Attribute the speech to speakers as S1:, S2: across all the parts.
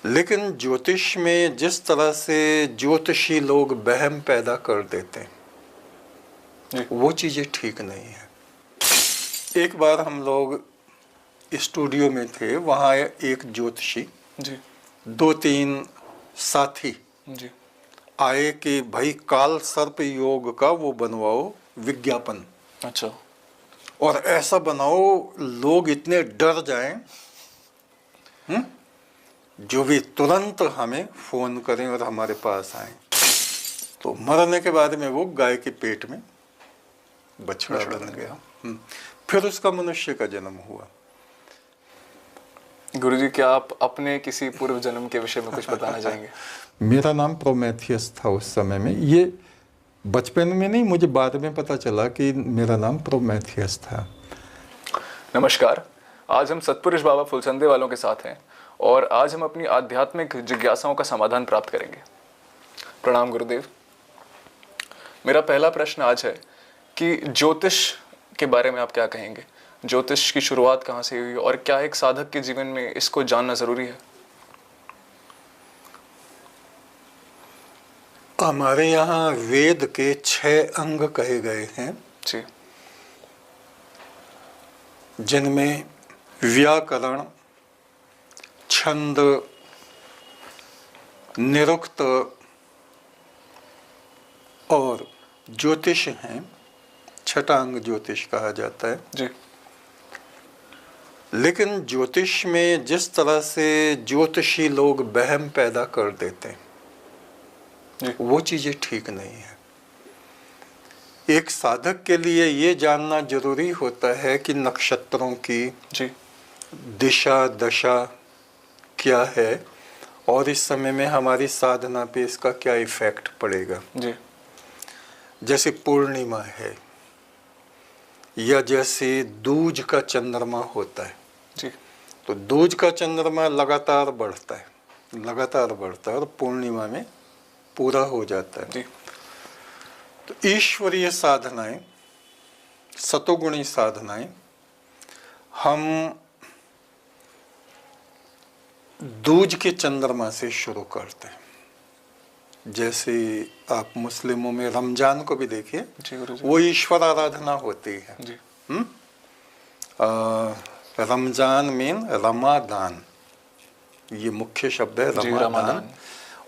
S1: लेकिन ज्योतिष में जिस तरह से ज्योतिषी लोग वहम पैदा कर देते हैं वो चीज़ें ठीक नहीं है। एक बार हम लोग स्टूडियो में थे, वहाँ एक ज्योतिषी
S2: जी
S1: 2-3 साथी
S2: जी
S1: आए कि भाई काल सर्प योग का वो बनवाओ विज्ञापन,
S2: अच्छा
S1: और ऐसा बनाओ लोग इतने डर जाएं, जो भी तुरंत हमें फोन करें और हमारे पास आए। तो मरने के बाद में वो गाय के पेट में बछड़ा बन गया। फिर उसका मनुष्य का जन्म हुआ।
S2: गुरुजी, क्या आप अपने किसी पूर्व जन्म के विषय में कुछ बताना चाहेंगे?
S1: मेरा नाम प्रोमेथियस था उस समय में। ये बचपन में नहीं, मुझे बाद में पता चला कि मेरा नाम प्रोमेथियस था।
S2: नमस्कार, आज हम सतपुरुष बाबा फुलसंदे वालों के साथ हैं और आज हम अपनी आध्यात्मिक जिज्ञासाओं का समाधान प्राप्त करेंगे। प्रणाम गुरुदेव। मेरा पहला प्रश्न आज है कि ज्योतिष के बारे में आप क्या कहेंगे? ज्योतिष की शुरुआत कहाँ से हुई और क्या एक साधक के जीवन में इसको जानना जरूरी है?
S1: हमारे यहाँ वेद के 6 अंग कहे गए हैं
S2: जी
S1: जिनमें व्याकरण, छंद, निरुक्त और ज्योतिष हैं। 6ठा अंग ज्योतिष कहा जाता है।
S2: जी
S1: लेकिन ज्योतिष में जिस तरह से ज्योतिषी लोग वहम पैदा कर देते हैं वो चीजें ठीक नहीं है। एक साधक के लिए ये जानना जरूरी होता है कि नक्षत्रों की
S2: जी
S1: दिशा दशा क्या है और इस समय में हमारी साधना पे इसका क्या इफेक्ट पड़ेगा।
S2: जी
S1: जैसे पूर्णिमा है या जैसे दूज का चंद्रमा होता है,
S2: जी
S1: तो दूज का चंद्रमा लगातार बढ़ता है और पूर्णिमा में पूरा हो जाता है।
S2: जी
S1: तो ईश्वरीय साधनाएं, सतोगुणी साधनाएं हम दूज के चंद्रमा से शुरू करते हैं। जैसे आप मुस्लिमों में रमजान को भी देखिए, वो ईश्वर आराधना होती है।
S2: जी
S1: रमजान मीन रमादान, ये मुख्य शब्द है रमादान,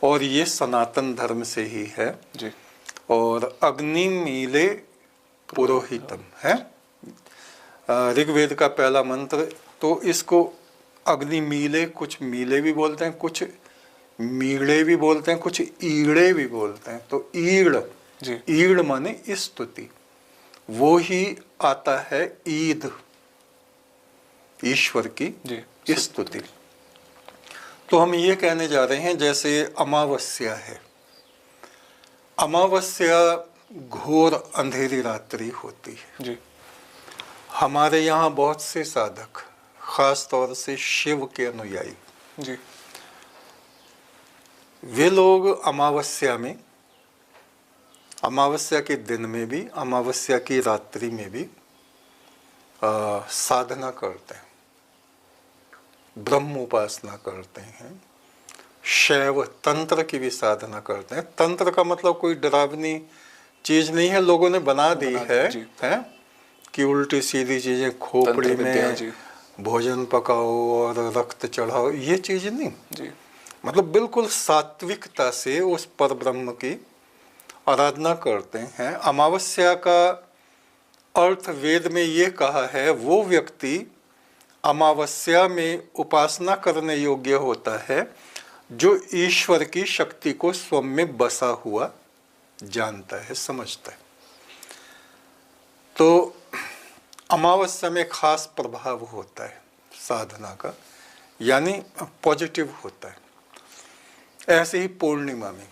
S1: और ये सनातन धर्म से ही है।
S2: जी
S1: और अग्नि मीले पुरोहितम है ऋग्वेद का पहला मंत्र। तो इसको अग्नि मीले, कुछ मीले भी बोलते हैं, कुछ मीड़े भी बोलते हैं, कुछ ईड़े भी बोलते हैं। तो ईड़ माने स्तुति, वो ही आता है ईद, ईश्वर की स्तुति। तो हम ये कहने जा रहे हैं जैसे अमावस्या है, अमावस्या घोर अंधेरी रात्रि होती है।
S2: जी
S1: हमारे यहाँ बहुत से साधक, खास तौर से शिव के अनुयायी,
S2: जी
S1: वे लोग अमावस्या में, अमावस्या के दिन में भी, अमावस्या की रात्रि में भी साधना करते हैं, ब्रह्म उपासना करते हैं, शैव तंत्र की भी साधना करते हैं। तंत्र का मतलब कोई डरावनी चीज नहीं है, लोगों ने बना दी है कि उल्टी सीधी चीजें, खोपड़ी में भोजन पकाओ और रक्त चढ़ाओ, ये चीज नहीं जी। मतलब बिल्कुल सात्विकता से उस पर ब्रह्म की आराधना करते हैं। अमावस्या का अर्थ वेद में ये कहा है, वो व्यक्ति अमावस्या में उपासना करने योग्य होता है जो ईश्वर की शक्ति को स्वयं में बसा हुआ जानता है, समझता है। तो अमावस्या में खास प्रभाव होता है साधना का, यानी पॉजिटिव होता है। ऐसे ही पूर्णिमा में,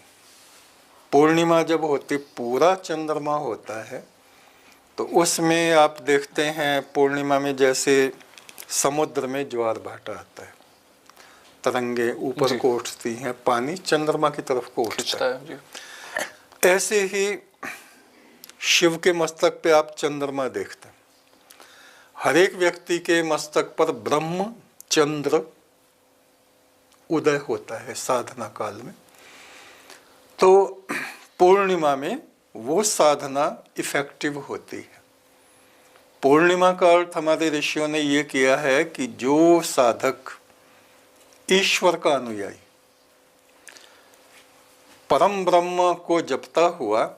S1: पूर्णिमा जब होती, पूरा चंद्रमा होता है, तो उसमें आप देखते हैं पूर्णिमा में जैसे समुद्र में ज्वार भाटा आता है, तरंगे ऊपर को उठती हैं, पानी चंद्रमा की तरफ को उठता है। ऐसे ही शिव के मस्तक पे आप चंद्रमा देखते हैं। हर एक व्यक्ति के मस्तक पर ब्रह्म, चंद्र उदय होता है साधना काल में। तो पूर्णिमा में वो साधना इफेक्टिव होती है। पूर्णिमा का अर्थ हमारे ऋषियों ने ये किया है कि जो साधक ईश्वर का अनुयायी परम ब्रह्म को जपता हुआ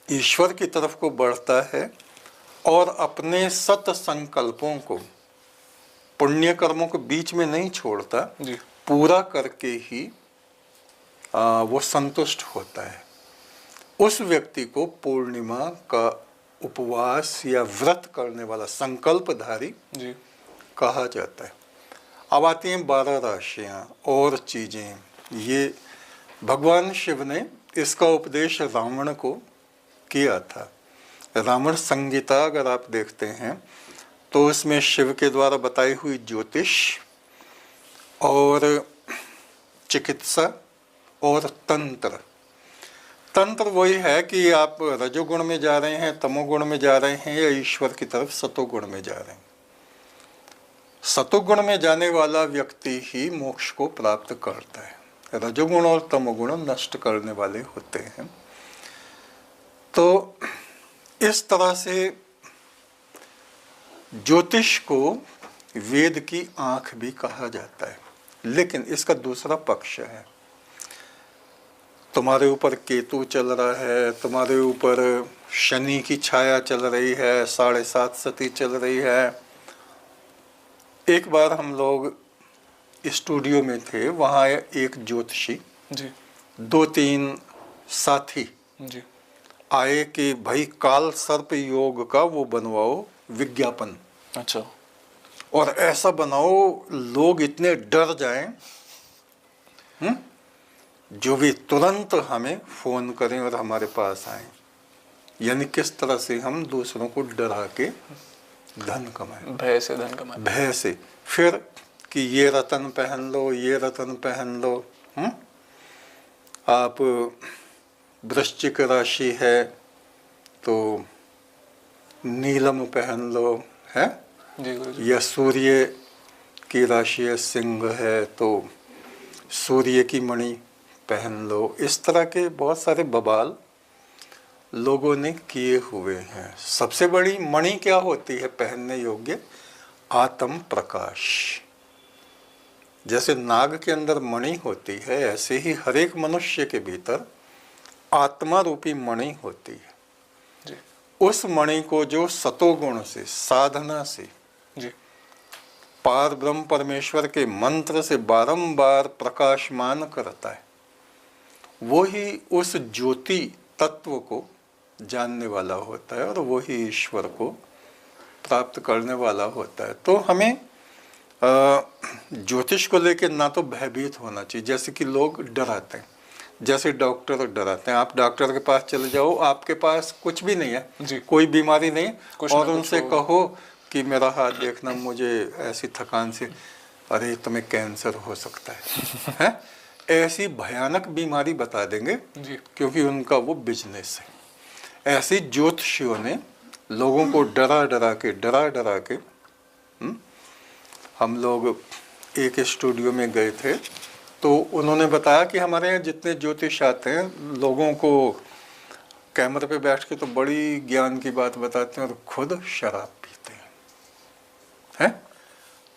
S1: ईश्वर की तरफ को बढ़ता है और अपने सत संकल्पों को, पुण्य कर्मों को बीच में नहीं छोड़ता
S2: जी।
S1: पूरा करके ही वो संतुष्ट होता है, उस व्यक्ति को पूर्णिमा का उपवास या व्रत करने वाला संकल्पधारी
S2: जी।
S1: कहा जाता है। अब आती हैं 12 राशियां और चीजें। ये भगवान शिव ने इसका उपदेश रावण को किया था। रावण संगीता अगर आप देखते हैं तो उसमें शिव के द्वारा बताई हुई ज्योतिष और चिकित्सा और तंत्र। तंत्र वही है कि आप रजोगुण में जा रहे हैं, तमोगुण में जा रहे हैं या ईश्वर की तरफ सतोगुण में जा रहे हैं। सतोगुण में जाने वाला व्यक्ति ही मोक्ष को प्राप्त करता है, रजोगुण और तमोगुण नष्ट करने वाले होते हैं। तो इस तरह से ज्योतिष को वेद की आंख भी कहा जाता है। लेकिन इसका दूसरा पक्ष है, तुम्हारे ऊपर केतु चल रहा है, तुम्हारे ऊपर शनि की छाया चल रही है, 7.5 सती चल रही है। एक बार हम लोग स्टूडियो में थे, वहाँ एक ज्योतिषी
S2: जी।
S1: 2-3 साथी
S2: जी।
S1: आए कि भाई काल सर्प योग का वो बनवाओ विज्ञापन,
S2: अच्छा।
S1: और ऐसा बनाओ लोग इतने डर जाएं, जो भी तुरंत हमें फोन करें और हमारे पास आए। यानी किस तरह से हम दूसरों को डरा के धन कमाएं,
S2: भय से धन कमाएं।
S1: भय से। फिर कि ये रतन पहन लो, ये रतन पहन लो, आप वृश्चिक राशि है तो नीलम पहन लो, है
S2: जी गुरुजी।
S1: या सूर्य की राशि है सिंह है तो सूर्य की मणि पहन लो। इस तरह के बहुत सारे बवाल लोगों ने किए हुए हैं। सबसे बड़ी मणि क्या होती है पहनने योग्य? आत्म प्रकाश। जैसे नाग के अंदर मणि होती है, ऐसे ही हर एक मनुष्य के भीतर आत्मा रूपी मणि होती है।
S2: जी।
S1: उस मणि को जो सतोगुण से, साधना से,
S2: जी।
S1: पार ब्रह्म परमेश्वर के मंत्र से बारंबार प्रकाशमान करता है, वो ही उस ज्योति तत्व को जानने वाला होता है और वो ही ईश्वर को प्राप्त करने वाला होता है। तो हमें ज्योतिष को लेकर ना तो भयभीत होना चाहिए, जैसे कि लोग डराते हैं, जैसे डॉक्टर डराते हैं। आप डॉक्टर के पास चले जाओ, आपके पास कुछ भी नहीं है
S2: जी।
S1: कोई बीमारी नहीं, और उनसे
S2: हो।
S1: कहो कि मेरा हाथ देखना, मुझे ऐसी थकान से, अरे तुम्हें कैंसर हो सकता है, हैं? ऐसी भयानक बीमारी बता देंगे
S2: जी।
S1: क्योंकि उनका वो बिजनेस है। ऐसी ज्योतिषियों ने लोगों को डरा डरा के हम लोग एक स्टूडियो में गए थे तो उन्होंने बताया कि हमारे यहाँ जितने ज्योतिष आते हैं लोगों को कैमरे पे बैठ के तो बड़ी ज्ञान की बात बताते हैं और खुद शराब पीते हैं।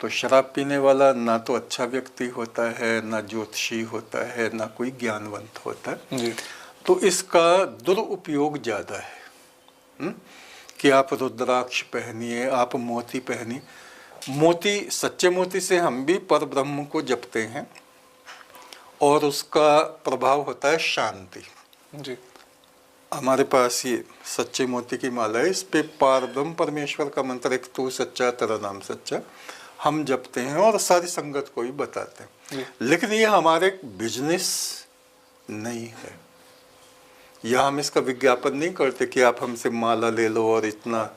S1: तो शराब पीने वाला ना तो अच्छा व्यक्ति होता है, ना ज्योतिषी होता है, ना कोई ज्ञानवंत होता है।
S2: जी।
S1: तो इसका दुरुपयोग ज़्यादा है कि आप रुद्राक्ष पहनिए, आप मोती पहनिए। मोती, सच्चे मोती से हम भी पर ब्रह्म को जपते हैं और उसका प्रभाव होता है शांति।
S2: जी।
S1: हमारे पास ये सच्चे मोती की माला है, इस पे पार ब्रह्म परमेश्वर का मंत्र, एक तू सच्चा तेरा नाम सच्चा, हम जपते हैं और सारी संगत को भी बताते हैं। लेकिन ये हमारे बिजनेस नहीं है, या हम इसका विज्ञापन नहीं करते कि आप हमसे माला ले लो और इतना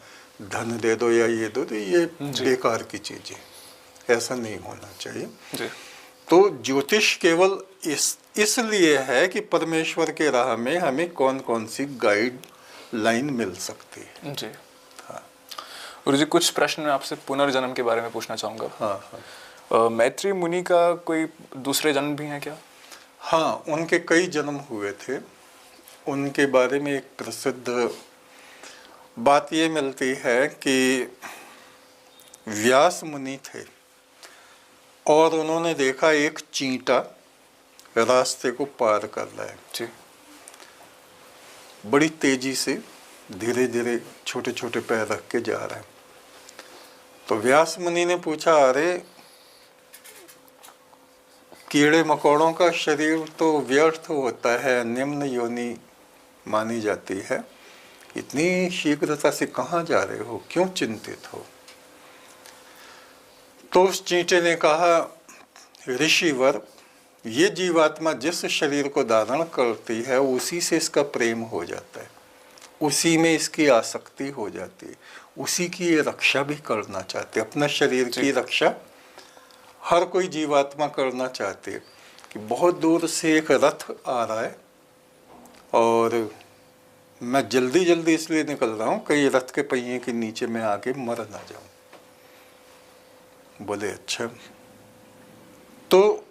S1: धन दे दो या ये दो, तो ये बेकार की चीज़ है, ऐसा नहीं होना चाहिए।
S2: जी।
S1: तो ज्योतिष केवल इसलिए है कि परमेश्वर के राह में हमें कौन कौन सी गाइड लाइन मिल सकती है।
S2: जी। हाँ गुरुजी, कुछ प्रश्न मैं आपसे पुनर्जन्म के बारे में पूछना चाहूँगा।
S1: हाँ हाँ।
S2: मैत्री मुनि का कोई दूसरे जन्म भी हैं क्या?
S1: हाँ, उनके कई जन्म हुए थे। उनके बारे में एक प्रसिद्ध बात ये मिलती है कि व्यास मुनि थे और उन्होंने देखा एक चींटा रास्ते को पार कर रहा है।
S2: जी।
S1: बड़ी तेजी से धीरे धीरे छोटे छोटे पैर रख के जा रहा है। तो व्यास मुनि ने पूछा, अरे कीड़े मकोड़ों का शरीर तो व्यर्थ होता है, निम्न योनि मानी जाती है, इतनी शीघ्रता से कहाँ जा रहे हो, क्यों चिंतित हो? तो उस चींटे ने कहा, ऋषिवर, ये जीवात्मा जिस शरीर को धारण करती है उसी से इसका प्रेम हो जाता है, उसी में इसकी आसक्ति हो जाती है, उसी की ये रक्षा भी करना चाहते, अपना शरीर की रक्षा हर कोई जीवात्मा करना चाहते है। कि बहुत दूर से एक रथ आ रहा है और मैं जल्दी जल्दी इसलिए निकल रहा हूँ कहीं रथ के पहिए के नीचे में आके मर ना जाऊं। बोले अच्छा। तो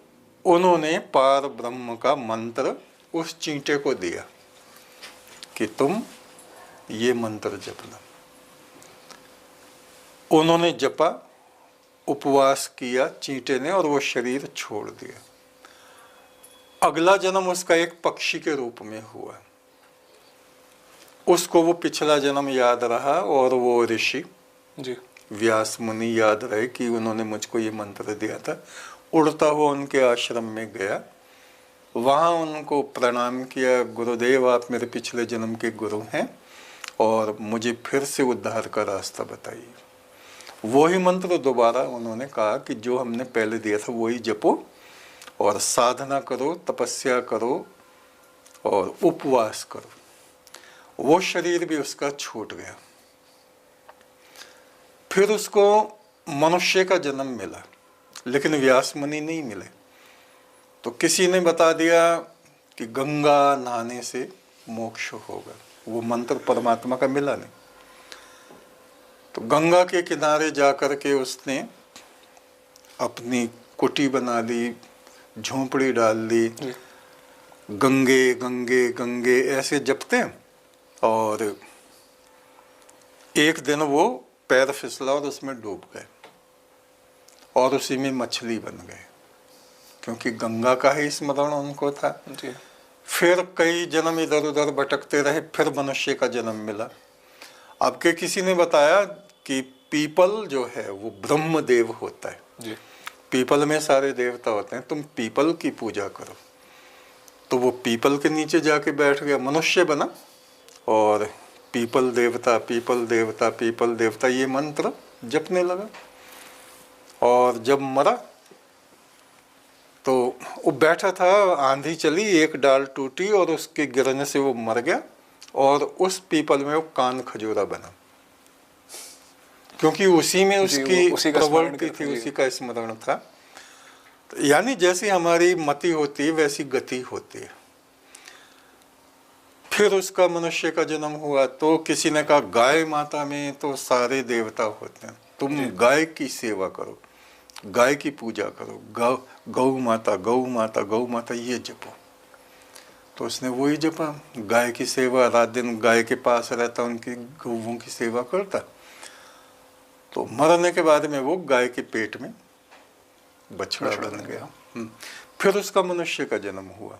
S1: उन्होंने पार ब्रह्म का मंत्र उस चींटे को दिया कि तुम ये मंत्र जपना। उन्होंने जपा, उपवास किया चींटे ने और वो शरीर छोड़ दिया। अगला जन्म उसका एक पक्षी के रूप में हुआ। उसको वो पिछला जन्म याद रहा और वो ऋषि
S2: जी।
S1: व्यास मुनि याद रहे कि उन्होंने मुझको ये मंत्र दिया था। उड़ता हुआ उनके आश्रम में गया, वहाँ उनको प्रणाम किया, गुरुदेव आप मेरे पिछले जन्म के गुरु हैं और मुझे फिर से उद्धार का रास्ता बताइए। वही मंत्र दोबारा उन्होंने कहा कि जो हमने पहले दिया था वही जपो और साधना करो, तपस्या करो और उपवास करो। वो शरीर भी उसका छूट गया। फिर उसको मनुष्य का जन्म मिला, लेकिन व्यास मुनि नहीं मिले। तो किसी ने बता दिया कि गंगा नहाने से मोक्ष होगा। वो मंत्र परमात्मा का मिला नहीं। तो गंगा के किनारे जाकर के उसने अपनी कुटी बना ली, झोंपड़ी डाल दी, गंगे गंगे गंगे ऐसे जपते हैं। और एक दिन वो पैर फिसला और उसमें डूब गए और उसी में मछली बन गए, क्योंकि गंगा का ही स्मरण उनको था।
S2: जी।
S1: फिर कई जन्म इधर उधर भटकते रहे, फिर मनुष्य का जन्म मिला। अब के किसी ने बताया कि पीपल जो है वो ब्रह्म देव होता है।
S2: जी।
S1: पीपल में सारे देवता होते हैं, तुम पीपल की पूजा करो। तो वो पीपल के नीचे जाके बैठ गया, मनुष्य बना और पीपल देवता पीपल देवता पीपल देवता ये मंत्र जपने लगा। और जब मरा तो वो बैठा था, आंधी चली, एक डाल टूटी और उसके गिरने से वो मर गया। और उस पीपल में वो कान खजूरा बना, क्योंकि उसी में उसकी प्रवृत्ति थी, उसी का स्मरण था। तो यानी जैसी हमारी मति होती है वैसी गति होती है। फिर उसका मनुष्य का जन्म हुआ। तो किसी ने कहा गाय माता में तो सारे देवता होते हैं, तुम गाय की सेवा करो, गाय की पूजा करो, गौ माता गौ माता गौ माता ये जपो। तो उसने वही जपा, गाय की सेवा, रात दिन गाय के पास रहता, उनकी गौओं की सेवा करता। तो मरने के बाद में वो गाय के पेट में बछड़ा बन गया। फिर उसका मनुष्य का जन्म हुआ।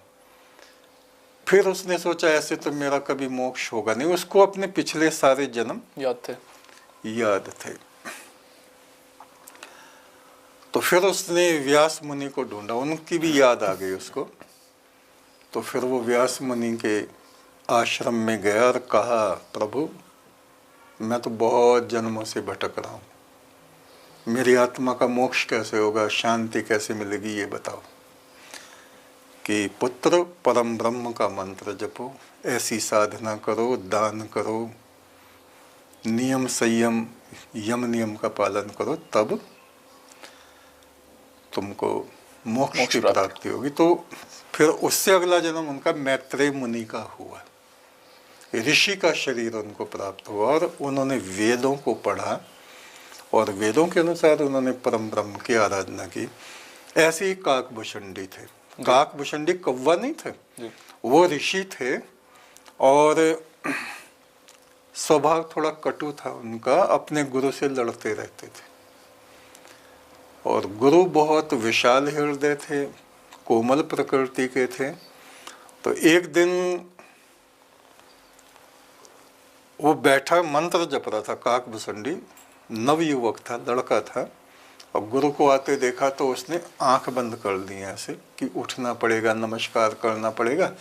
S1: फिर उसने सोचा ऐसे तो मेरा कभी मोक्ष होगा नहीं। उसको अपने पिछले सारे जन्म याद थे। तो फिर उसने व्यास मुनि को ढूंढा, उनकी भी याद आ गई उसको। तो फिर वो व्यास मुनि के आश्रम में गया और कहा, प्रभु मैं तो बहुत जन्मों से भटक रहा हूँ, मेरी आत्मा का मोक्ष कैसे होगा, शांति कैसे मिलेगी, ये बताओ। कि पुत्र परम ब्रह्म का मंत्र जपो, ऐसी साधना करो, दान करो, नियम संयम यम नियम का पालन करो, तब तुमको मोक्ष की प्राप्ति होगी। तो फिर उससे अगला जन्म उनका मैत्रेय मुनि का हुआ। ऋषि का शरीर उनको प्राप्त हुआ और उन्होंने वेदों को पढ़ा और वेदों के अनुसार उन्होंने परम ब्रह्म की आराधना की। ऐसे ही काकभूषणी थे। काकभूषणी कौवा नहीं थे,
S2: जी
S1: वो ऋषि थे और स्वभाव थोड़ा कटु था उनका, अपने गुरु से लड़ते रहते थे। और गुरु बहुत विशाल हृदय थे, कोमल प्रकृति के थे। तो एक दिन वो बैठा मंत्र जप रहा था, काकभूषणी नवयुवक था, लड़का था, और गुरु को आते देखा तो उसने आंख बंद कर दी ऐसे कि उठना पड़ेगा, नमस्कार करना पड़ेगा।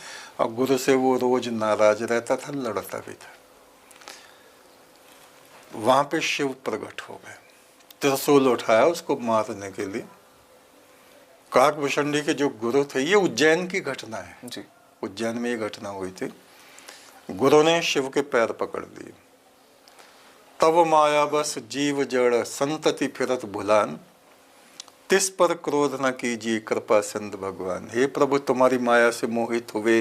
S1: और गुरु से वो रोज नाराज रहता था, लड़ता भी था। वहां पे शिव प्रकट हो गए, त्रिशूल उठाया उसको मारने के लिए। काकभूषणी के जो गुरु थे, ये उज्जैन की घटना है
S2: जी
S1: उज्जैन में ये घटना हुई थी। गुरु ने शिव के पैर पकड़ लिए। तब माया बस जीव जड़ संतति फिरत भुलान, तिस पर क्रोध न कीजिए कृपा सिंध भगवान। हे प्रभु, तुम्हारी माया से मोहित हुए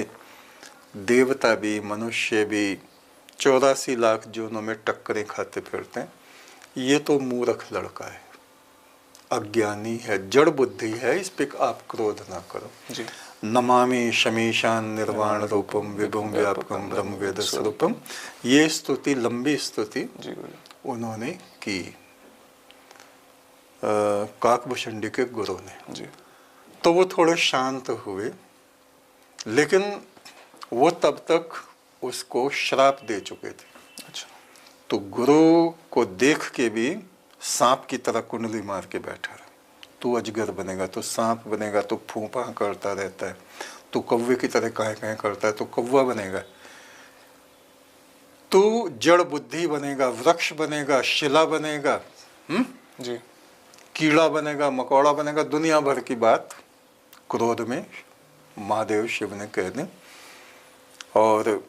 S1: देवता भी, मनुष्य भी 84 लाख जोनों में टक्करें खाते फिरते हैं। ये तो मूर्ख लड़का है, अज्ञानी है, जड़ बुद्धि है, इस पे आप क्रोध ना करो।
S2: जी
S1: नमामि शमीशान निर्वाण रूपम विभुम व्यापकम ब्रह्म वेद स्वरूपम। ये स्तुति, लंबी स्तुति
S2: जी
S1: उन्होंने की काकभूषणी के गुरु ने।
S2: जी
S1: तो वो थोड़े शांत हुए, लेकिन वो तब तक उसको श्राप दे चुके थे।
S2: अच्छा
S1: तो गुरु को देख के भी सांप की तरह कुंडली मार के बैठा रहा। तू अजगर बनेगा तो सांप बनेगा, तो फूंपा करता रहता है, तू कौवे की तरह काहे काहे करता है तो कौवा बनेगा, तू जड़ बुद्धि बनेगा, वृक्ष बनेगा, शिला बनेगा,
S2: जी
S1: कीड़ा बनेगा, मकोड़ा बनेगा, दुनिया भर की बात क्रोध में महादेव शिव ने कह दी। और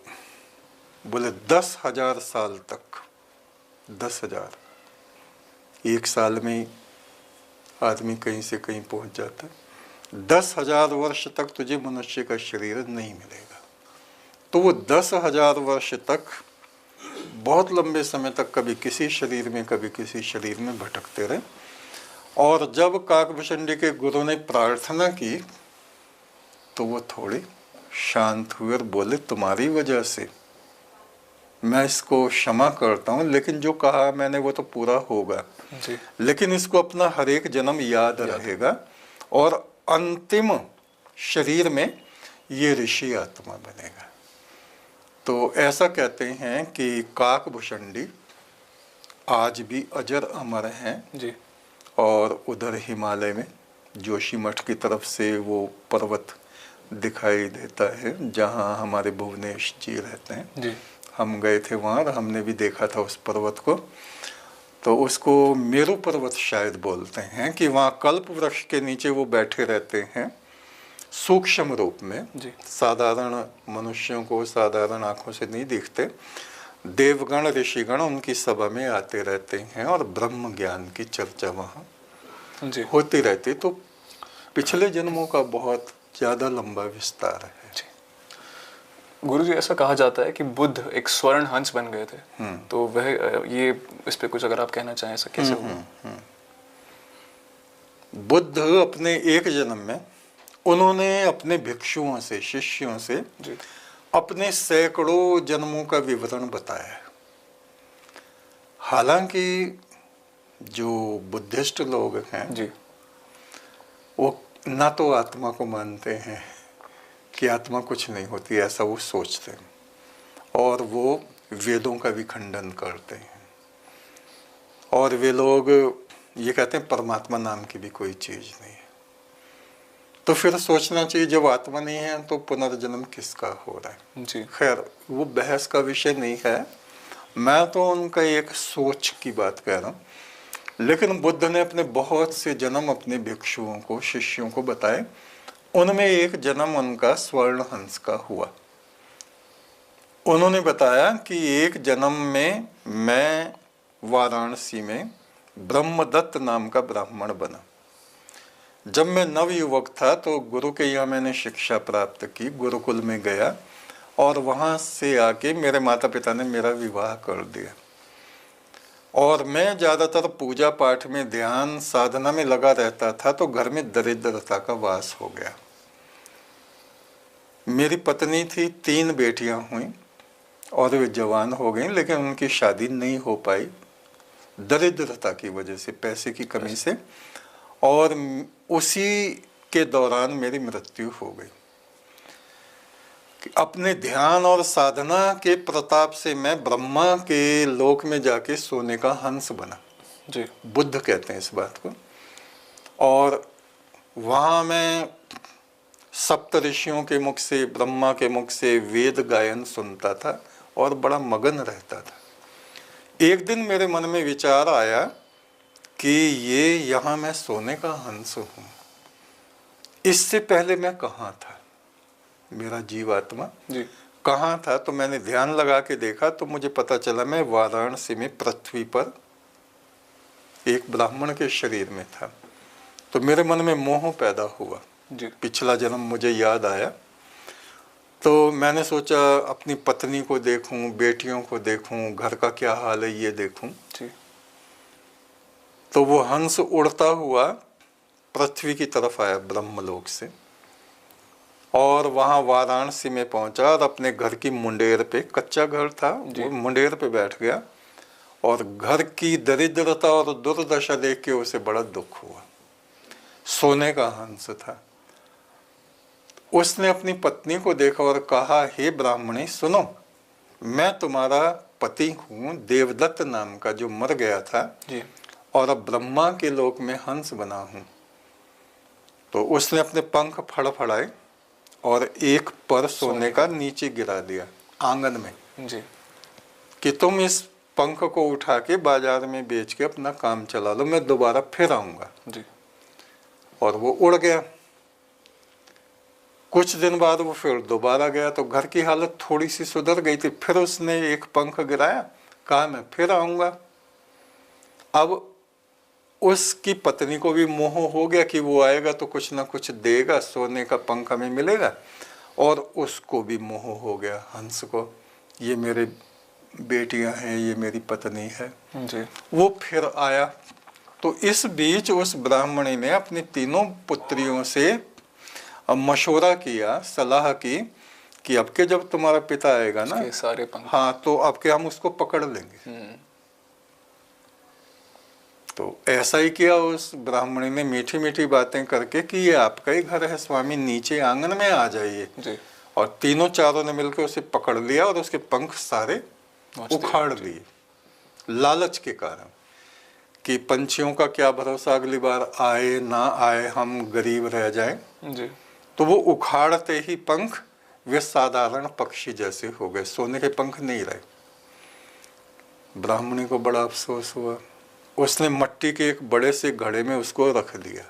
S1: बोले 10,000 साल तक, 10,000, एक साल में आदमी कहीं से कहीं पहुंच जाता है। 10,000 वर्ष तक तुझे मनुष्य का शरीर नहीं मिलेगा। तो वो 10,000 वर्ष तक, बहुत लंबे समय तक, कभी किसी शरीर में कभी किसी शरीर में भटकते रहे। और जब काकभूषणी के गुरु ने प्रार्थना की तो वो थोड़े शांत हुए और बोले, तुम्हारी वजह से मैं इसको क्षमा करता हूँ, लेकिन जो कहा मैंने वो तो पूरा होगा,
S2: जी
S1: लेकिन इसको अपना हर एक जन्म याद रहेगा और अंतिम शरीर में ये ऋषि आत्मा बनेगा। तो ऐसा कहते हैं कि काकभूषणी आज भी अजर अमर हैं।
S2: जी
S1: और उधर हिमालय में जोशीमठ की तरफ से वो पर्वत दिखाई देता है जहाँ हमारे भुवनेश जी रहते हैं।
S2: जी
S1: हम गए थे वहाँ और हमने भी देखा था उस पर्वत को। तो उसको मेरु पर्वत शायद बोलते हैं, कि वहाँ कल्प वृक्ष के नीचे वो बैठे रहते हैं सूक्ष्म रूप में।
S2: जी
S1: साधारण मनुष्यों को साधारण आंखों से नहीं दिखते। देवगण ऋषिगण उनकी सभा में आते रहते हैं और ब्रह्म ज्ञान की चर्चा वहाँ
S2: जी
S1: होती रहती। तो पिछले जन्मों का बहुत ज़्यादा लंबा विस्तार है।
S2: गुरु जी, ऐसा कहा जाता है कि बुद्ध एक स्वर्ण हंस बन गए थे, तो वह ये इस पे कुछ अगर आप कहना चाहें, ऐसा कैसे हुआ?
S1: बुद्ध अपने एक जन्म में उन्होंने अपने भिक्षुओं से, शिष्यों से
S2: जी
S1: अपने सैकड़ों जन्मों का विवरण बताया है। हालांकि जो बुद्धिस्ट लोग हैं
S2: जी
S1: वो ना तो आत्मा को मानते हैं कि आत्मा कुछ नहीं होती, ऐसा वो सोचते हैं, और वो वेदों का भी खंडन करते हैं। और वे लोग ये कहते हैं परमात्मा नाम की भी कोई चीज़ नहीं है। तो फिर सोचना चाहिए, जब आत्मा नहीं है तो पुनर्जन्म किसका हो रहा है?
S2: जी
S1: खैर वो बहस का विषय नहीं है, मैं तो उनका एक सोच की बात कह रहा हूँ। लेकिन बुद्ध ने अपने बहुत से जन्म अपने भिक्षुओं को, शिष्यों को बताए। उनमें एक जन्म उनका स्वर्ण हंस का हुआ। उन्होंने बताया कि एक जन्म में मैं वाराणसी में ब्रह्मदत्त नाम का ब्राह्मण बना। जब मैं नवयुवक था तो गुरु के यहाँ मैंने शिक्षा प्राप्त की, गुरुकुल में गया और वहाँ से आके मेरे माता पिता ने मेरा विवाह कर दिया। और मैं ज़्यादातर पूजा पाठ में, ध्यान साधना में लगा रहता था, तो घर में दरिद्रता का वास हो गया। मेरी पत्नी थी, 3 बेटियां हुई और वे जवान हो गई, लेकिन उनकी शादी नहीं हो पाई दरिद्रता की वजह से, पैसे की कमी से। और उसी के दौरान मेरी मृत्यु हो गई। कि अपने ध्यान और साधना के प्रताप से मैं ब्रह्मा के लोक में जाके सोने का हंस बना।
S2: जी।
S1: बुद्ध कहते हैं इस बात को। और वहाँ मैं सप्त ऋषियों के मुख से, ब्रह्मा के मुख से वेद गायन सुनता था और बड़ा मगन रहता था। एक दिन मेरे मन में विचार आया कि ये यहाँ मैं सोने का हंस हूँ, इससे पहले मैं कहाँ था, मेरा जीवात्मा
S2: जी।
S1: कहाँ था। तो मैंने ध्यान लगा के देखा तो मुझे पता चला मैं वाराणसी में पृथ्वी पर एक ब्राह्मण के शरीर में था। तो मेरे मन में मोह पैदा हुआ
S2: जी।
S1: पिछला जन्म मुझे याद आया। तो मैंने सोचा अपनी पत्नी को देखूं, बेटियों को देखूं, घर का क्या हाल है ये देखूं।
S2: जी।
S1: तो वो हंस उड़ता हुआ पृथ्वी की तरफ आया ब्रह्मलोक से, और वहाँ वाराणसी में पहुंचा और अपने घर की मुंडेर पे, कच्चा घर था, वो मुंडेर पे बैठ गया। और घर की दरिद्रता और दुर्दशा देख के उसे बड़ा दुख हुआ। सोने का हंस था। उसने अपनी पत्नी को देखा और कहा, हे ब्राह्मणी सुनो, मैं तुम्हारा पति हूँ, देवदत्त नाम का, जो मर गया था
S2: जी।
S1: और अब ब्रह्मा के लोक में हंस बना हूँ। तो उसने अपने पंख फड़फड़ाए और एक पर सोने का नीचे गिरा दिया आंगन में,
S2: जी।
S1: कि तुम इस पंख को उठा के बाजार में बेच के अपना काम चला लो, मैं दोबारा फिर आऊंगा।
S2: जी।
S1: और वो उड़ गया। कुछ दिन बाद वो फिर दोबारा गया, तो घर की हालत थोड़ी सी सुधर गई थी। फिर उसने एक पंख गिराया, कहा मैं फिर आऊंगा। अब उसकी पत्नी को भी मोह हो गया कि वो आएगा तो कुछ ना कुछ देगा, सोने का पंख हमें मिलेगा। और उसको भी मोह हो गया, हंस को, ये मेरे बेटियां हैं, ये मेरी पत्नी है।
S2: जी।
S1: वो फिर आया। तो इस बीच उस ब्राह्मणी ने अपनी तीनों पुत्रियों से मशवरा किया, सलाह की कि अब के जब तुम्हारा पिता आएगा ना,
S2: सारे पंख,
S1: हाँ, तो अब के हम उसको पकड़ लेंगे। तो ऐसा ही किया उस ब्राह्मणी ने, मीठी मीठी बातें करके कि ये आपका ही घर है स्वामी, नीचे आंगन में आ जाइए।
S2: जी।
S1: और तीनों चारों ने मिलकर उसे पकड़ लिया और उसके पंख सारे उखाड़ लिए, लालच के कारण, कि पंछियों का क्या भरोसा, अगली बार आए ना आए, हम गरीब रह जाएं।
S2: जी।
S1: तो वो उखाड़ते ही पंख वे साधारण पक्षी जैसे हो गए, सोने के पंख नहीं रहे। ब्राह्मणी को बड़ा अफसोस हुआ। उसने मट्टी के एक बड़े से घड़े में उसको रख दिया।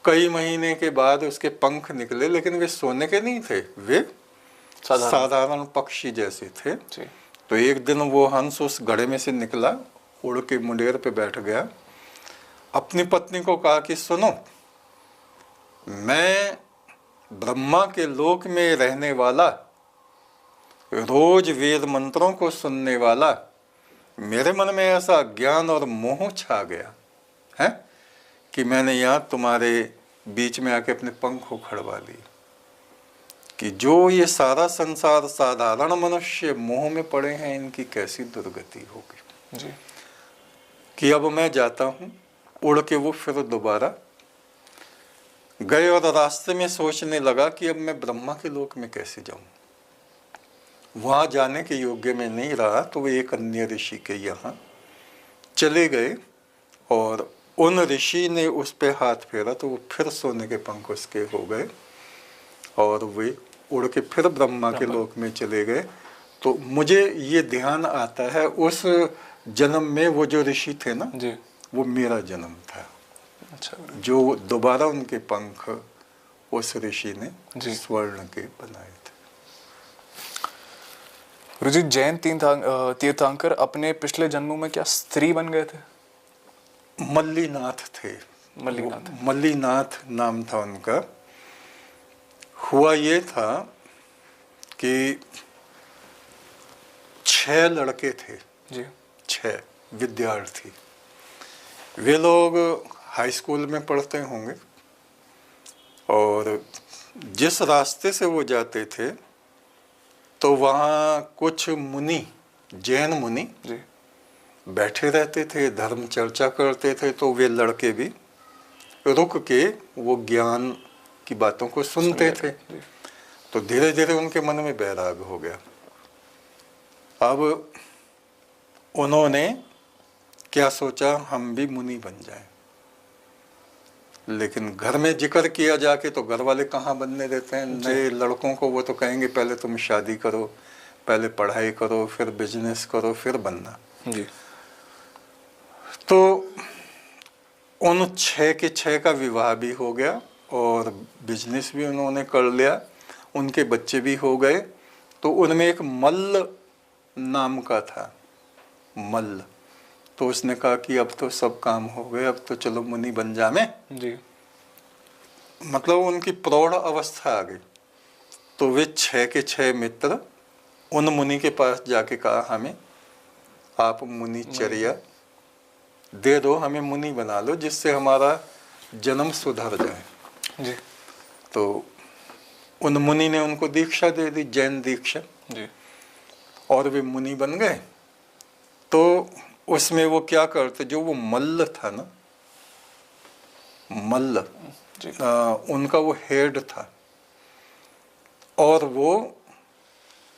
S1: कई महीने के बाद उसके पंख निकले, लेकिन वे सोने के नहीं थे, वे साधारण पक्षी जैसे थे।
S2: जी।
S1: तो एक दिन वो हंस उस घड़े में से निकला, उड़ के मुंडेर पे बैठ गया। अपनी पत्नी को कहा कि सुनो, मैं ब्रह्मा के लोक में रहने वाला, रोज वेद मंत्रों को सुनने वाला, मेरे मन में ऐसा ज्ञान और मोह छा गया है कि मैंने यहाँ तुम्हारे बीच में आके अपने पंख उखड़वा लिए, कि जो ये सारा संसार साधारण मनुष्य मोह में पड़े हैं, इनकी कैसी दुर्गति होगी।
S2: जी।
S1: कि अब मैं जाता हूँ। उड़ के वो फिर दोबारा गए और रास्ते में सोचने लगा कि अब मैं ब्रह्मा के लोक में कैसे जाऊं। वहां जाने के योग्य में नहीं रहा, तो वे एक अन्य ऋषि के यहाँ चले गए और उन ऋषि ने उस पे हाथ फेरा, तो वो फिर सोने के पंख उसके हो गए और वे उड़ के फिर ब्रह्मा के लोक में चले गए। तो मुझे ये ध्यान आता है, उस जन्म में वो जो ऋषि थे ना
S2: जी,
S1: वो मेरा जन्म था।
S2: अच्छा,
S1: जो दोबारा उनके पंख उस ऋषि ने
S2: जी
S1: स्वर्ण के बनाए थे।
S2: गुरुजी, जैन तीर्थंकर अपने पिछले जन्मों में क्या स्त्री बन गए थे?
S1: मल्लीनाथ थे।
S2: मल्लीनाथ,
S1: मल्लीनाथ नाम था उनका। हुआ ये था कि 6 लड़के थे।
S2: जी,
S1: 6 विद्यार्थी, वे लोग हाई स्कूल में पढ़ते होंगे और जिस रास्ते से वो जाते थे तो वहाँ कुछ मुनि, जैन मुनि
S2: जी
S1: बैठे रहते थे, धर्म चर्चा करते थे, तो वे लड़के भी रुक के वो ज्ञान की बातों को सुनते थे।
S2: जी
S1: तो धीरे धीरे उनके मन में बैराग हो गया। अब उन्होंने क्या सोचा, हम भी मुनि बन जाएं। लेकिन घर में जिक्र किया जाके तो घर वाले कहाँ बनने देते हैं नए लड़कों को। वो तो कहेंगे पहले तुम शादी करो, पहले पढ़ाई करो, फिर बिजनेस करो, फिर बनना।
S2: जी
S1: तो उन 6 के 6 का विवाह भी हो गया और बिजनेस भी उन्होंने कर लिया, उनके बच्चे भी हो गए। तो उनमें एक मल्ल नाम का था, मल्ल। तो उसने कहा कि अब तो सब काम हो गए, अब तो चलो मुनि बन जावे।
S2: जी
S1: मतलब उनकी प्रौढ़ अवस्था आ गई। तो वे 6 के 6 मित्र उन मुनि के पास जाके कहा, हमें आप मुनिचर्या दे दो, हमें मुनि बना लो, जिससे हमारा जन्म सुधर जाए।
S2: जी
S1: तो उन मुनि ने उनको दीक्षा दे दी, जैन दीक्षा,
S2: जी
S1: और वे मुनि बन गए। तो उसमें वो क्या करते, जो वो मल्ल था ना, मल्ल
S2: जी
S1: उनका वो हेड था। और वो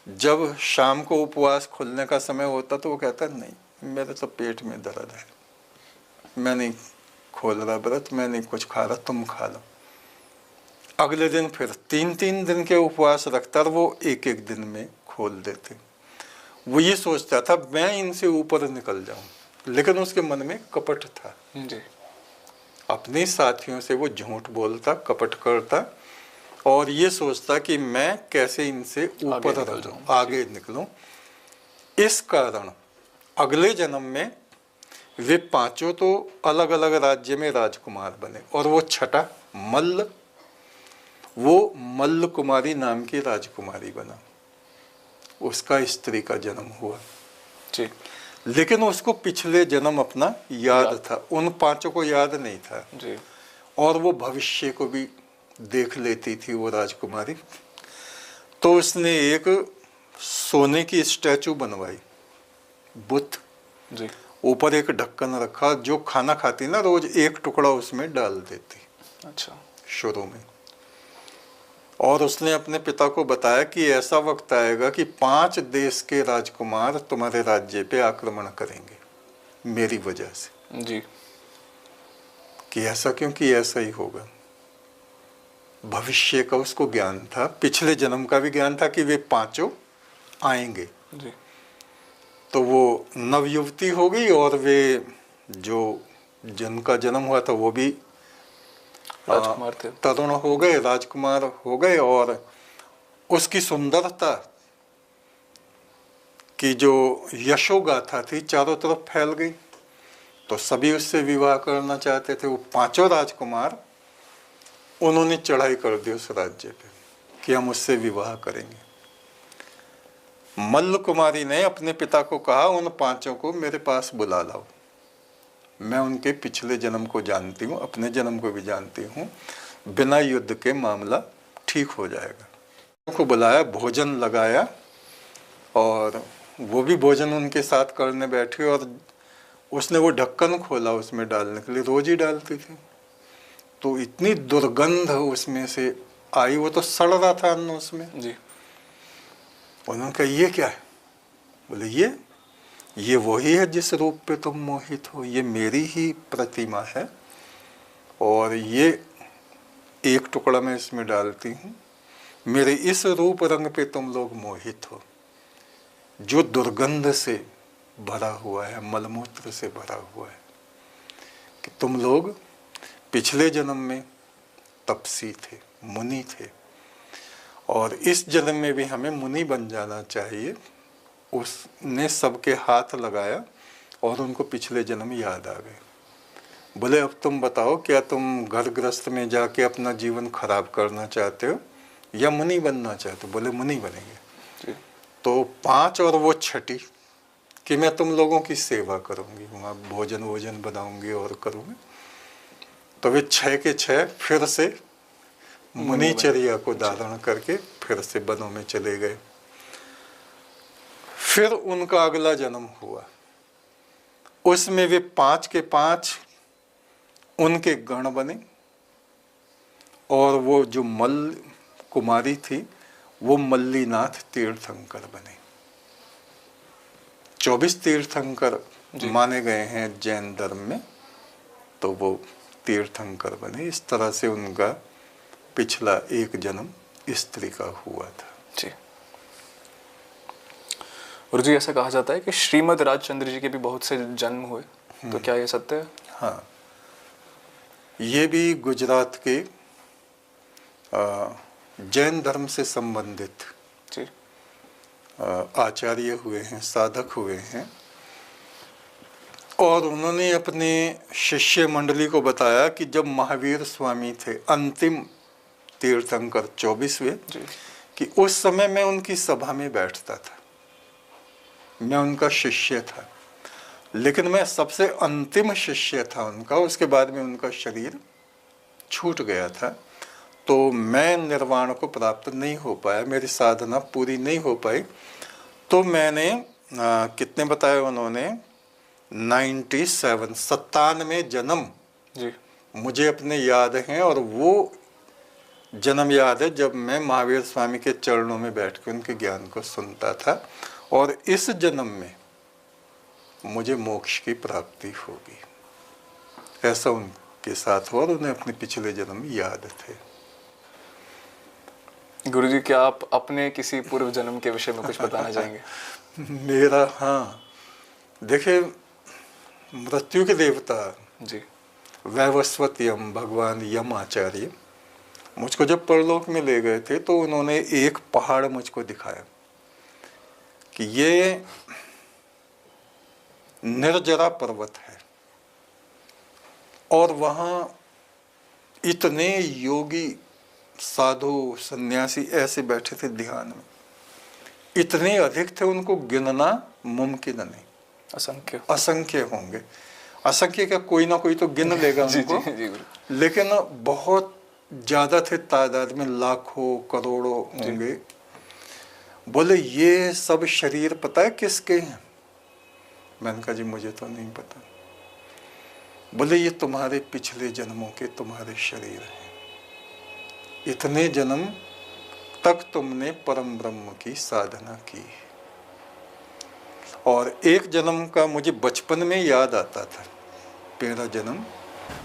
S1: जब शाम को उपवास खुलने का समय होता तो वो कहता, नहीं मेरे तो पेट में दर्द है, मैं नहीं खोल रहा व्रत, मैं नहीं कुछ खा रहा, तुम खा लो। अगले दिन फिर 3-3 दिन के उपवास रखता और वो एक एक दिन में खोल देते। वो ये सोचता था मैं इनसे ऊपर निकल जाऊं, लेकिन उसके मन में कपट था।
S2: जी
S1: अपने साथियों से वो झूठ बोलता, कपट करता और ये सोचता कि मैं कैसे इनसे ऊपर रहूं, आगे निकलूं। इस कारण अगले जन्म में वे 5 तो अलग अलग राज्य में राजकुमार बने और वो छठा मल्ल, वो मल्ल कुमारी नाम की राजकुमारी बना। उसका स्त्री का जन्म हुआ।
S2: जी
S1: लेकिन उसको पिछले जन्म अपना याद था, उन 5 को याद नहीं था।
S2: जी
S1: और वो भविष्य को भी देख लेती थी वो राजकुमारी। तो उसने एक सोने की स्टैचू बनवाई, बुद्ध,
S2: जी
S1: ऊपर एक ढक्कन रखा, जो खाना खाती ना रोज एक टुकड़ा उसमें डाल देती
S2: अच्छा
S1: शुरू में। और उसने अपने पिता को बताया कि ऐसा वक्त आएगा कि 5 देश के राजकुमार तुम्हारे राज्य पे आक्रमण करेंगे मेरी वजह से।
S2: जी
S1: कि ऐसा क्योंकि ऐसा ही होगा। भविष्य का उसको ज्ञान था, पिछले जन्म का भी ज्ञान था कि वे 5 आएंगे।
S2: जी
S1: तो वो नवयुवती हो गई और वे जो जिनका जन्म हुआ था वो भी
S2: राजकुमार थे।
S1: तरुण हो गए, राजकुमार हो गए। और उसकी सुंदरता की जो यशोगाथा थी चारों तरफ फैल गई। तो सभी उससे विवाह करना चाहते थे। वो 5 राजकुमार उन्होंने चढ़ाई कर दी उस राज्य पे कि हम उससे विवाह करेंगे। मल्ल कुमारी ने अपने पिता को कहा, उन 5 को मेरे पास बुला लाओ, मैं उनके पिछले जन्म को जानती हूँ, अपने जन्म को भी जानती हूँ, बिना युद्ध के मामला ठीक हो जाएगा। उनको बुलाया, भोजन लगाया और वो भी भोजन उनके साथ करने बैठी। और उसने वो ढक्कन खोला उसमें डालने के लिए, रोज ही डालती थी। तो इतनी दुर्गंध उसमें से आई, वो तो सड़ रहा था अन्न उसमें।
S2: जी
S1: उन्होंने कहा ये क्या है? बोले ये वही है जिस रूप पे तुम मोहित हो, ये मेरी ही प्रतिमा है और ये एक टुकड़ा मैं इसमें डालती हूँ, मेरे इस रूप रंग पे तुम लोग मोहित हो जो दुर्गंध से भरा हुआ है, मलमूत्र से भरा हुआ है। कि तुम लोग पिछले जन्म में तपसी थे, मुनि थे और इस जन्म में भी हमें मुनि बन जाना चाहिए। उसने सबके हाथ लगाया और उनको पिछले जन्म याद आ गए। बोले अब तुम बताओ, क्या तुम घर गृहस्थ में जाके अपना जीवन खराब करना चाहते हो या मुनि बनना चाहते हो? बोले मुनि बनेंगे।
S2: जी
S1: तो 5 और वो छठी कि मैं तुम लोगों की सेवा करूंगी, वहाँ भोजन वोजन बनाऊंगी और करूंगी। तो वे 6 के 6 फिर से मुनिचर्या को धारण करके फिर से वनों में चले गए। फिर उनका अगला जन्म हुआ, उसमें वे 5 के 5 उनके गण बने, और वो जो मल्ल कुमारी थी वो मल्लीनाथ तीर्थंकर बने। 24 तीर्थंकर माने गए हैं जैन धर्म में, तो वो तीर्थंकर बने। इस तरह से उनका पिछला एक जन्म स्त्री का हुआ था।
S2: जी। और जी ऐसा कहा जाता है कि श्रीमद राजचंद्र जी के भी बहुत से जन्म हुए, तो क्या ये सत्य है?
S1: हाँ, ये भी गुजरात के जैन धर्म से संबंधित
S2: जी।
S1: आचार्य हुए हैं, साधक हुए हैं, और उन्होंने अपने शिष्य मंडली को बताया कि जब महावीर स्वामी थे अंतिम तीर्थंकर 24वें, कि उस समय मैं उनकी सभा में बैठता था, मैं उनका शिष्य था, लेकिन मैं सबसे अंतिम शिष्य था उनका। उसके बाद में उनका शरीर छूट गया था, तो मैं निर्वाण को प्राप्त नहीं हो पाया, मेरी साधना पूरी नहीं हो पाई। तो मैंने कितने बताए उन्होंने, 97 जन्म
S2: जी।
S1: मुझे अपने याद हैं, और वो जन्म याद है जब मैं महावीर स्वामी के चरणों में बैठ के उनके ज्ञान को सुनता था, और इस जन्म में मुझे मोक्ष की प्राप्ति होगी, ऐसा उनके साथ हुआ, और उन्हें अपने पिछले जन्म याद थे।
S2: गुरुजी, क्या आप अपने किसी पूर्व जन्म के विषय में कुछ बताना चाहेंगे?
S1: मेरा, हाँ, देखिए, मृत्यु के देवता
S2: जी।
S1: वैवस्वत यम, भगवान यम आचार्य मुझको जब परलोक में ले गए थे, तो उन्होंने एक पहाड़ मुझको दिखाया कि ये निर्जरा पर्वत है, और वहाँ इतने योगी साधु सन्यासी ऐसे बैठे थे ध्यान में, इतने अधिक थे, उनको गिनना मुमकिन नहीं, असंख्य होंगे। असंख्य का कोई ना कोई तो गिन लेगा उनको,
S2: जी,
S1: लेकिन बहुत ज्यादा थे तादाद में, लाखों करोड़ों होंगे। बोले ये सब शरीर पता है किसके हैं? मैंने कहा जी मुझे तो नहीं पता। बोले ये तुम्हारे पिछले जन्मों के तुम्हारे शरीर हैं, इतने जन्म तक तुमने परम ब्रह्म की साधना की। और एक जन्म का मुझे बचपन में याद आता था, पहला जन्म,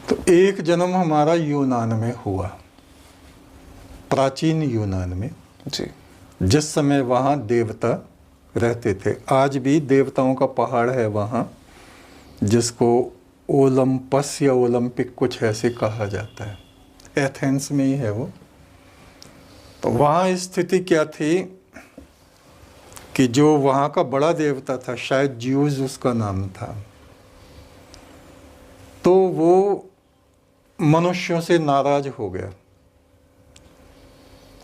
S1: तो एक जन्म हमारा यूनान में हुआ, प्राचीन यूनान में
S2: जी।
S1: जिस समय वहाँ देवता रहते थे। आज भी देवताओं का पहाड़ है वहाँ, जिसको ओलंपस या ओलंपिक कुछ ऐसे कहा जाता है, एथेंस में ही है वो। तो वहाँ स्थिति क्या थी कि जो वहाँ का बड़ा देवता था, शायद ज्यूज उसका नाम था, तो वो मनुष्यों से नाराज हो गया,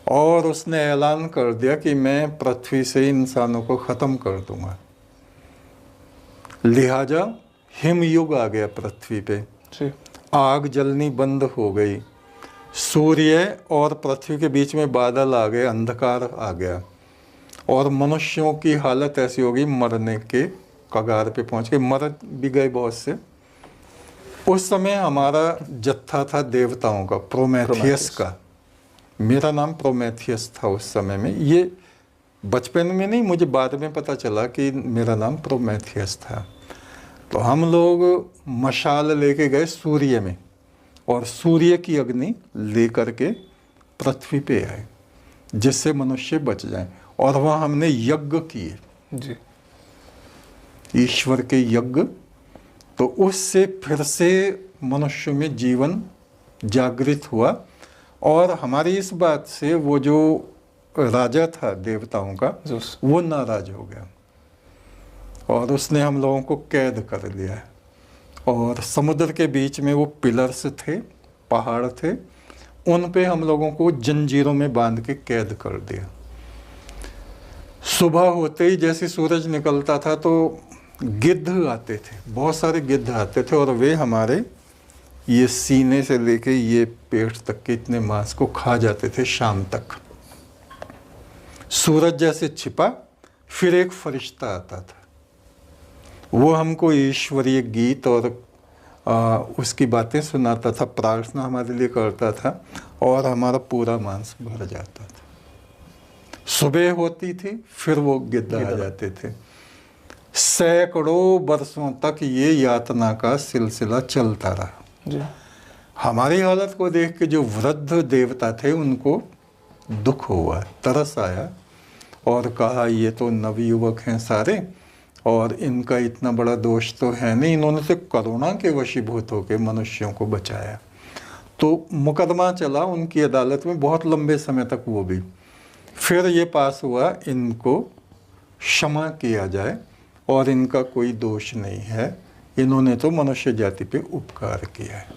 S1: और उसने ऐलान कर दिया कि मैं पृथ्वी से इंसानों को ख़त्म कर दूंगा। लिहाजा हिमयुग आ गया पृथ्वी पे, आग जलनी बंद हो गई, सूर्य और पृथ्वी के बीच में बादल आ गए, अंधकार आ गया, और मनुष्यों की हालत ऐसी हो गई, मरने के कगार पे पहुंच गए, मर भी गए बहुत से। उस समय हमारा जत्था था देवताओं का, प्रोमेथियस का। मेरा नाम प्रोमेथियस था उस समय में। ये बचपन में नहीं, मुझे बाद में पता चला कि मेरा नाम प्रोमेथियस था। तो हम लोग मशाल लेके गए सूर्य में, और सूर्य की अग्नि लेकर के पृथ्वी पे आए, जिससे मनुष्य बच जाएं। और वहाँ हमने यज्ञ किए
S2: जी,
S1: ईश्वर के यज्ञ। तो उससे फिर से मनुष्य में जीवन जागृत हुआ, और हमारी इस बात से वो जो राजा था देवताओं का, वो नाराज हो गया, और उसने हम लोगों को कैद कर लिया। और समुद्र के बीच में वो पिलर्स थे, पहाड़ थे, उन पे हम लोगों को जंजीरों में बांध के कैद कर दिया। सुबह होते ही जैसे सूरज निकलता था, तो गिद्ध आते थे, बहुत सारे गिद्ध आते थे और वे हमारे ये सीने से लेके ये पेट तक के इतने मांस को खा जाते थे शाम तक। सूरज जैसे छिपा, फिर एक फरिश्ता आता था, वो हमको ईश्वरीय गीत और उसकी बातें सुनाता था, प्रार्थना हमारे लिए करता था और हमारा पूरा मांस भर जाता था। सुबह होती थी, फिर वो गिद्ध आ जाते थे। सैकड़ों वर्षों तक ये यातना का सिलसिला चलता रहा
S2: जी।
S1: हमारी हालत को देख के जो वृद्ध देवता थे उनको दुख हुआ, तरस आया और कहा ये तो नवयुवक हैं सारे और इनका इतना बड़ा दोष तो है नहीं, इन्होंने तो करुणा के वशीभूत होकर मनुष्यों को बचाया। तो मुकदमा चला उनकी अदालत में बहुत लंबे समय तक, वो भी फिर ये पास हुआ इनको क्षमा किया जाए और इनका कोई दोष नहीं है, इन्होंने तो मनुष्य जाति पे उपकार किया है।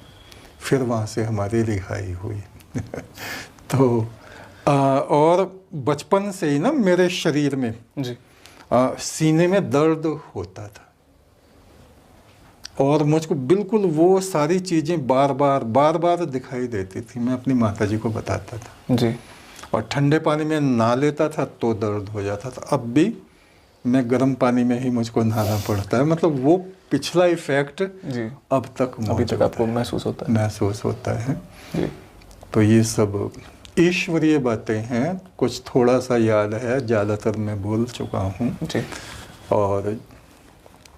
S1: फिर वहाँ से हमारी रिहाई हुई। तो और बचपन से ही ना मेरे शरीर में
S2: जी।
S1: सीने में दर्द होता था और मुझको बिल्कुल वो सारी चीज़ें बार बार दिखाई देती थी। मैं अपनी माताजी को बताता था
S2: जी।
S1: और ठंडे पानी में नहा लेता था तो दर्द हो जाता था। अब भी मैं गर्म पानी में ही मुझको नहाना पड़ता है। मतलब वो पिछला इफेक्ट
S2: जी
S1: अब तक
S2: अभी तक आपको महसूस होता है जी।
S1: तो ये सब ईश्वरीय बातें हैं, कुछ थोड़ा सा याद है, ज़्यादातर मैं बोल चुका हूँ
S2: जी।
S1: और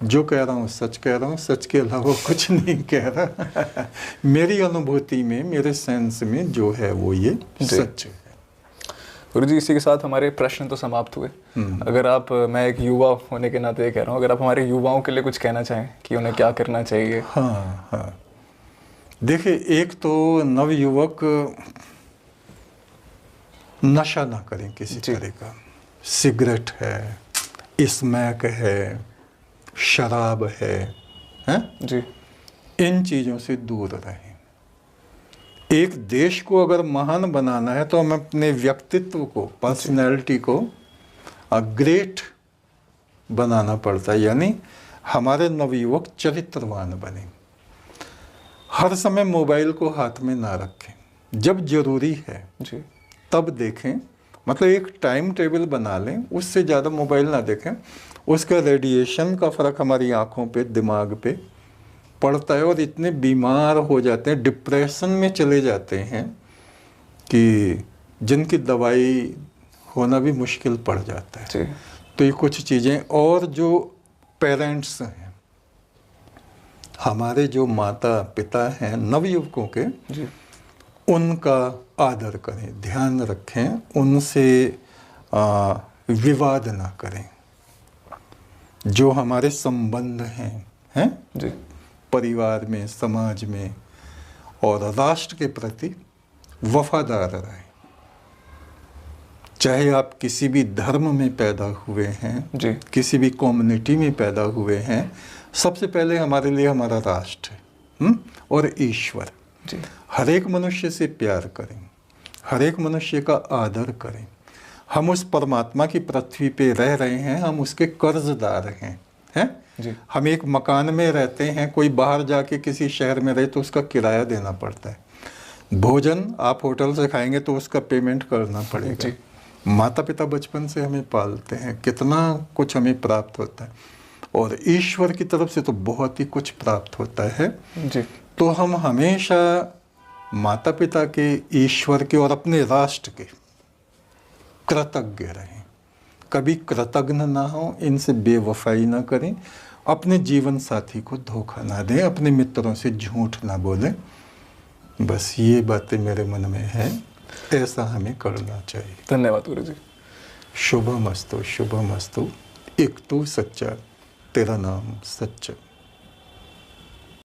S1: जो कह रहा हूँ सच कह रहा हूँ, सच के अलावा कुछ नहीं कह रहा। मेरी अनुभूति में, मेरे सेंस में जो है वो ये सच है।
S2: गुरु जी, इसी के साथ हमारे प्रश्न तो समाप्त हुए। अगर आप, मैं एक युवा होने के नाते ये कह रहा हूँ, अगर आप हमारे युवाओं के लिए कुछ कहना चाहें कि उन्हें क्या करना चाहिए।
S1: हाँ, देखिए, एक तो नवयुवक नशा ना करें किसी तरह का। सिगरेट है, स्मैक है, शराब है
S2: जी,
S1: इन चीज़ों से दूर रहें। एक देश को अगर महान बनाना है तो हमें अपने व्यक्तित्व को, पर्सनैलिटी को ग्रेट बनाना पड़ता है, यानी हमारे नवयुवक चरित्रवान बने। हर समय मोबाइल को हाथ में ना रखें, जब जरूरी है
S2: जी,
S1: तब देखें। मतलब एक टाइम टेबल बना लें, उससे ज़्यादा मोबाइल ना देखें। उसका रेडिएशन का फ़र्क हमारी आँखों पे, दिमाग पे पड़ता है और इतने बीमार हो जाते हैं, डिप्रेशन में चले जाते हैं कि जिनकी दवाई होना भी मुश्किल पड़ जाता है
S2: जी।
S1: तो ये कुछ चीज़ें। और जो पेरेंट्स हैं, हमारे जो माता पिता हैं नवयुवकों के
S2: जी,
S1: उनका आदर करें, ध्यान रखें, उनसे विवाद ना करें। जो हमारे संबंध हैं
S2: जी,
S1: परिवार में, समाज में और राष्ट्र के प्रति वफादार रहें। चाहे आप किसी भी धर्म में पैदा हुए हैं
S2: जी,
S1: किसी भी कम्युनिटी में पैदा हुए हैं, सबसे पहले हमारे लिए हमारा राष्ट्र है और ईश्वर।
S2: जी,
S1: हर एक मनुष्य से प्यार करें, हर एक मनुष्य का आदर करें। हम उस परमात्मा की पृथ्वी पे रह रहे हैं, हम उसके कर्जदार हैं
S2: जी,
S1: हम एक मकान में रहते हैं, कोई बाहर जाके किसी शहर में रहे तो उसका किराया देना पड़ता है। भोजन आप होटल से खाएंगे तो उसका पेमेंट करना पड़ेगा।
S2: जी।
S1: माता पिता बचपन से हमें पालते हैं, कितना कुछ हमें प्राप्त होता है और ईश्वर की तरफ से तो बहुत ही कुछ प्राप्त होता है।
S2: जी।
S1: तो हम हमेशा माता पिता के, ईश्वर के और अपने राष्ट्र के कृतज्ञ रहें। कभी कृतज्ञ ना हो, इनसे बेवफाई ना करें, अपने जीवन साथी को धोखा ना दें, अपने मित्रों से झूठ ना बोलें। बस ये बातें मेरे मन में है, ऐसा हमें करना चाहिए।
S2: धन्यवाद गुरु जी।
S1: शुभमस्तु, शुभमस्तु। एक तू सच्चा, तेरा नाम सच्चा।